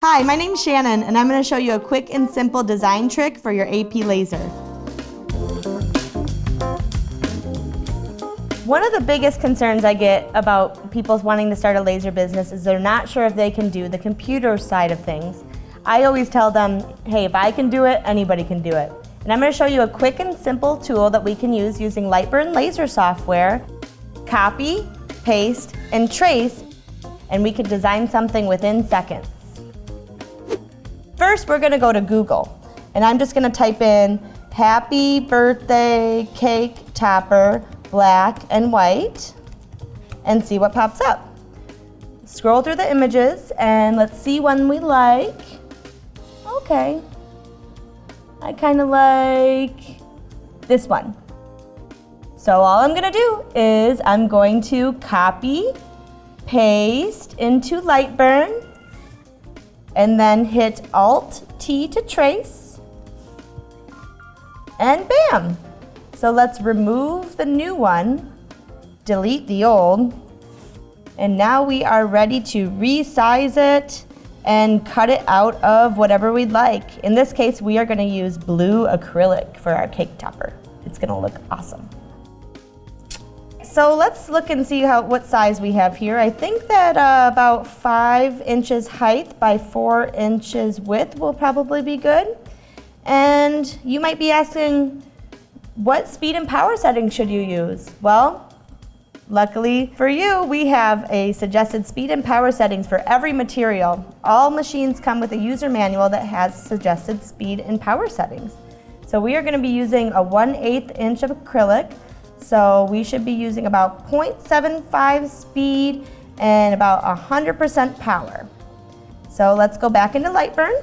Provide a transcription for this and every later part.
Hi, my name's Shannon, and I'm going to show you a quick and simple design trick for your AP Lazer. One of the biggest concerns I get about people wanting to start a laser business is they're not sure if they can do the computer side of things. I always tell them, hey, if I can do it, anybody can do it. And I'm going to show you a quick and simple tool that we can use using Lightburn laser software. Copy, paste, and trace, and we can design something within seconds. First, we're going to go to Google, and I'm just going to type in happy birthday cake topper, black and white, and see what pops up. Scroll through the images, and let's see one we like. Okay, I kind of like this one. So all I'm going to do is I'm going to copy, paste into Lightburn, and then hit Alt-T to trace, and bam! So let's remove the new one, delete the old, and now we are ready to resize it and cut it out of whatever we'd like. In this case, we are going to use blue acrylic for our cake topper. It's going to look awesome. So let's look and see what size we have here. I think that about 5 inches height by 4 inches width will probably be good. And you might be asking, what speed and power settings should you use? Well, luckily for you, we have a suggested speed and power settings for every material. All machines come with a user manual that has suggested speed and power settings. So we are going to be using a 1/8 inch of acrylic. So we should be using about 0.75 speed and about 100% power. So let's go back into Lightburn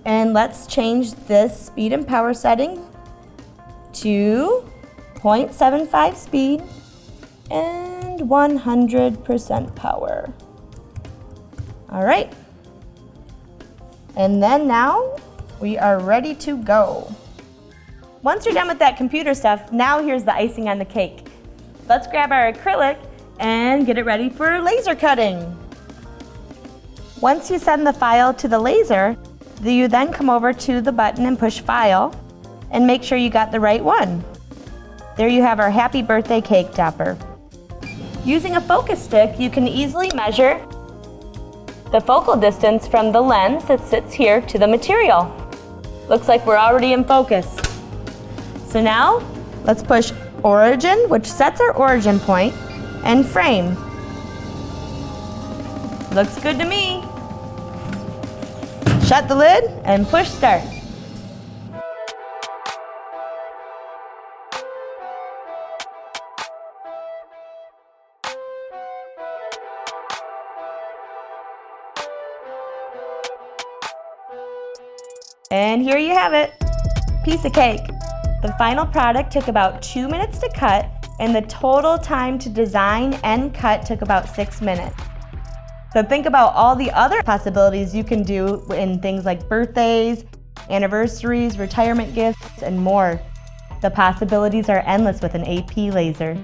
and let's change this speed and power setting to 0.75 speed and 100% power. All right. And then now we are ready to go. Once you're done with that computer stuff, now here's the icing on the cake. Let's grab our acrylic and get it ready for laser cutting. Once you send the file to the laser, you then come over to the button and push File and make sure you got the right one. There you have our happy birthday cake topper. Using a focus stick, you can easily measure the focal distance from the lens that sits here to the material. Looks like we're already in focus. So now, let's push Origin, which sets our origin point, and Frame. Looks good to me. Shut the lid and push Start. And here you have it, piece of cake. The final product took about 2 minutes to cut, and the total time to design and cut took about 6 minutes. So think about all the other possibilities you can do in things like birthdays, anniversaries, retirement gifts, and more. The possibilities are endless with an AP Lazer.